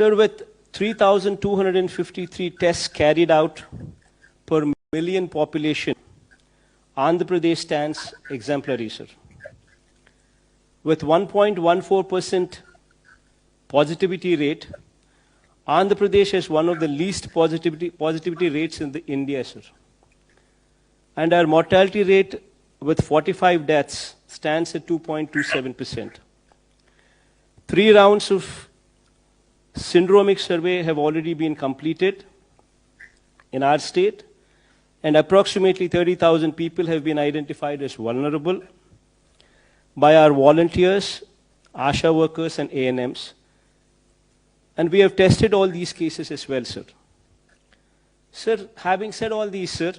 Sir, with 3,253 tests carried out per million population, Andhra Pradesh stands exemplary, sir. With 1.14% positivity rate, Andhra Pradesh has one of the least positivity rates in India, sir. And our mortality rate with 45 deaths stands at 2.27%. 3 rounds of syndromic survey have already been completed in our state, and approximately 30,000 people have been identified as vulnerable by our volunteers, ASHA workers, and ANMs. And we have tested all these cases as well, sir. Sir, having said all these, sir,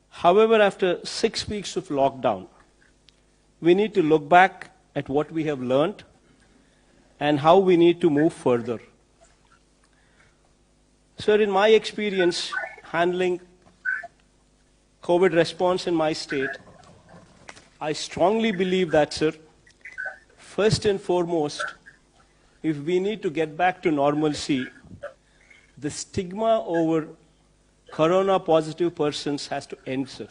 however, after 6 weeks of lockdown, we need to look back at what we have learned and how we need to move further. Sir, in my experience handling COVID response in my state, I strongly believe that, sir, first and foremost, if we need to get back to normalcy, the stigma over corona positive persons has to end, sir.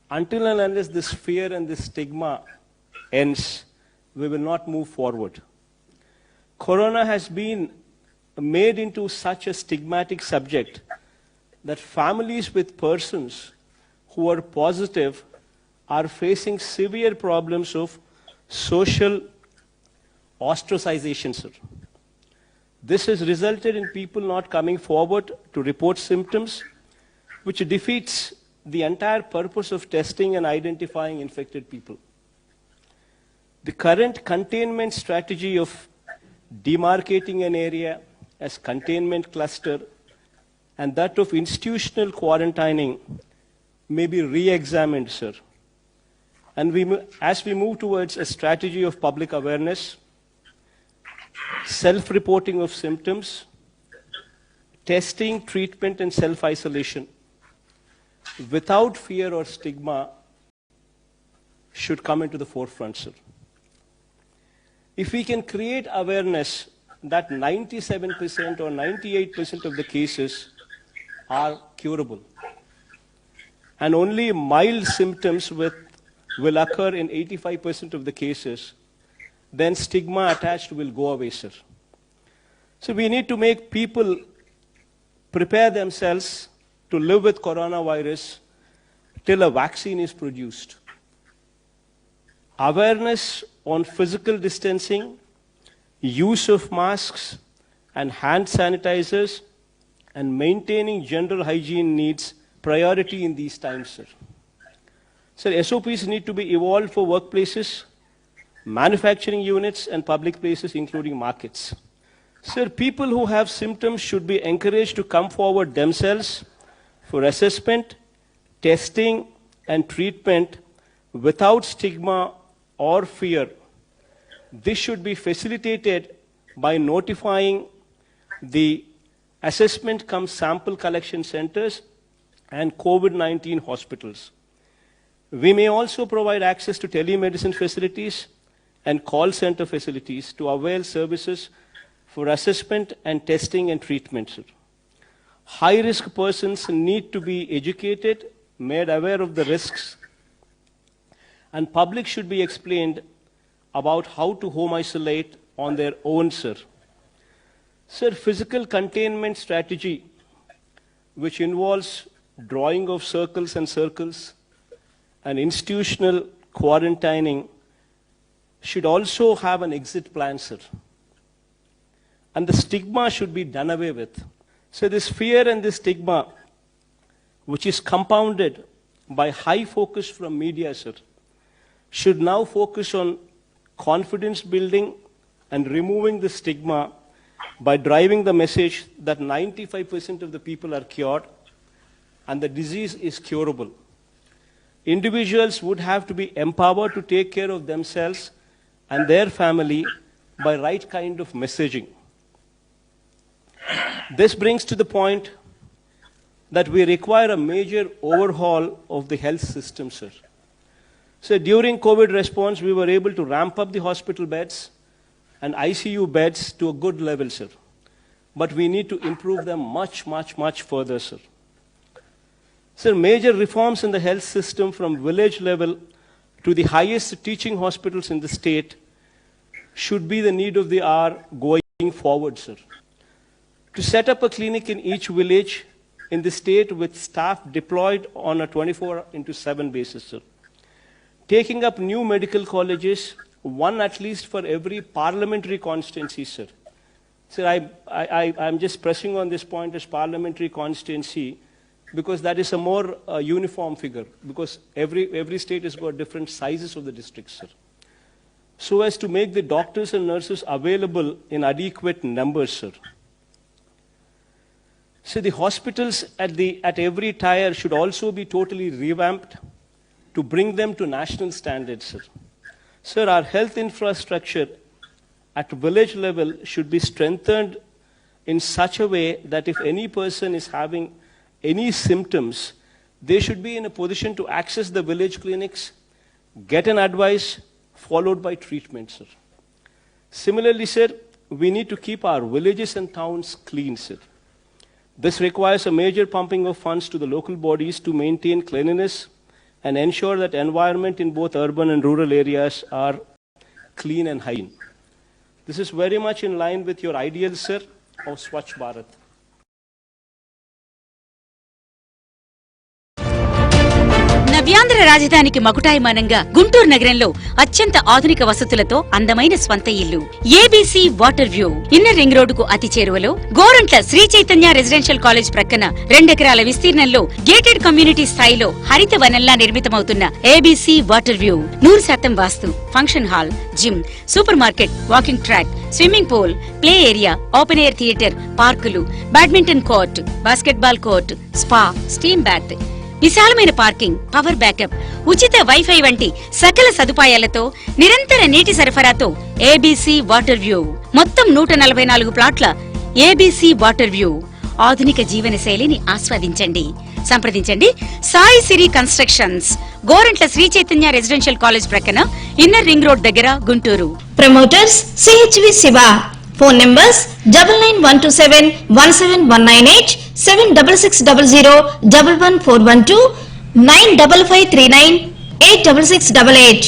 Until and unless this fear and this stigma ends, we will not move forward. Corona has been made into such a stigmatic subject that families with persons who are positive are facing severe problems of social ostracization, sir. This has resulted in people not coming forward to report symptoms, which defeats the entire purpose of testing and identifying infected people. The current containment strategy of demarcating an area as containment cluster and that of institutional quarantining may be re-examined, sir. And as we move towards a strategy of public awareness, self-reporting of symptoms, testing, treatment, and self-isolation, without fear or stigma, should come into the forefront, sir. If we can create awareness that 97% or 98% of the cases are curable, and only mild symptoms will occur in 85% of the cases, then stigma attached will go away, sir. So we need to make people prepare themselves to live with coronavirus till a vaccine is produced. Awareness on physical distancing, use of masks and hand sanitizers, and maintaining general hygiene needs priority in these times, sir. Sir, SOPs need to be evolved for workplaces, manufacturing units, and public places, including markets. Sir, people who have symptoms should be encouraged to come forward themselves for assessment, testing, and treatment without stigma or fear. This should be facilitated by notifying the assessment cum sample collection centers and COVID-19 hospitals. We may also provide access to telemedicine facilities and call center facilities to avail services for assessment and testing and treatment. High-risk persons need to be educated, made aware of the risks, and public should be explained about how to home isolate on their own, sir. Sir, physical containment strategy, which involves drawing of circles and institutional quarantining, should also have an exit plan, sir. And the stigma should be done away with. So this fear and this stigma, which is compounded by high focus from media, sir, should now focus on confidence building and removing the stigma by driving the message that 95% of the people are cured and the disease is curable. Individuals would have to be empowered to take care of themselves and their family by right kind of messaging. This brings to the point that we require a major overhaul of the health system, sir. So during COVID response, we were able to ramp up the hospital beds, and ICU beds to a good level, sir. But we need to improve them much further, sir. Sir, major reforms in the health system from village level to the highest teaching hospitals in the state should be the need of the hour going forward, sir. To set up a clinic in each village in the state with staff deployed on a 24/7 basis, sir. Taking up new medical colleges, one at least for every parliamentary constituency, sir. Sir, I'm just pressing on this point as parliamentary constituency because that is a more uniform figure, because every state has got different sizes of the districts, sir. So as to make the doctors and nurses available in adequate numbers, sir. So the hospitals at every tier should also be totally revamped to bring them to national standards, sir. Sir, our health infrastructure at village level should be strengthened in such a way that if any person is having any symptoms, they should be in a position to access the village clinics, get an advice, followed by treatment, sir. Similarly, sir, we need to keep our villages and towns clean, sir. This requires a major pumping of funds to the local bodies to maintain cleanliness and ensure that environment in both urban and rural areas are clean and hygiene. This is very much in line with your ideals, sir, of Swachh Bharat. నవ్యాంధ్ర రాజధానికి మకుటాయమానంగా గుంటూరు నగరంలో అత్యంత ఆధునిక వసతులతో అందమైన స్వంత ఇల్లు ABC water view inner ring రోడ్డుకు అతి చేరువలో గోరంట్ల శ్రీ చైతన్య రెసిడెన్షియల్ కాలేజ్ ప్రక్కన 2 ఎకరాల విస్తీర్ణంలో గేటెడ్ కమ్యూనిటీ స్థాయిలో హరిత వనంలా నిర్మితమవుతున్న ABC water view 100% vastu function hall, gym, super market, walking track, swimming pool, play area, open air theatre, పార్కులు, badminton court, basketball court, spa, steam bath, విశాలమైన పార్కింగ్, పవర్ బ్యాకప్, ఉచిత వైఫై వంటి సకల సదుపాయాలతో నిరంతర నీటి సరఫరాతో ఏబీసీ వాటర్ వ్యూ మొత్తం 144 ప్లాట్ల ఏబీసీ వాటర్ వ్యూ ఆధునిక జీవన శైలిని ఆస్వాదించండి. సంప్రదించండి Sai Siri constructions, Gorantla Sri Chaitanya residential college ప్రక్కన ఇన్నర్ రింగ్ రోడ్ దగ్గర, Guntur. Promoters CHV Siva. Phone numbers 9912717198, 7660114112, 95539 86688.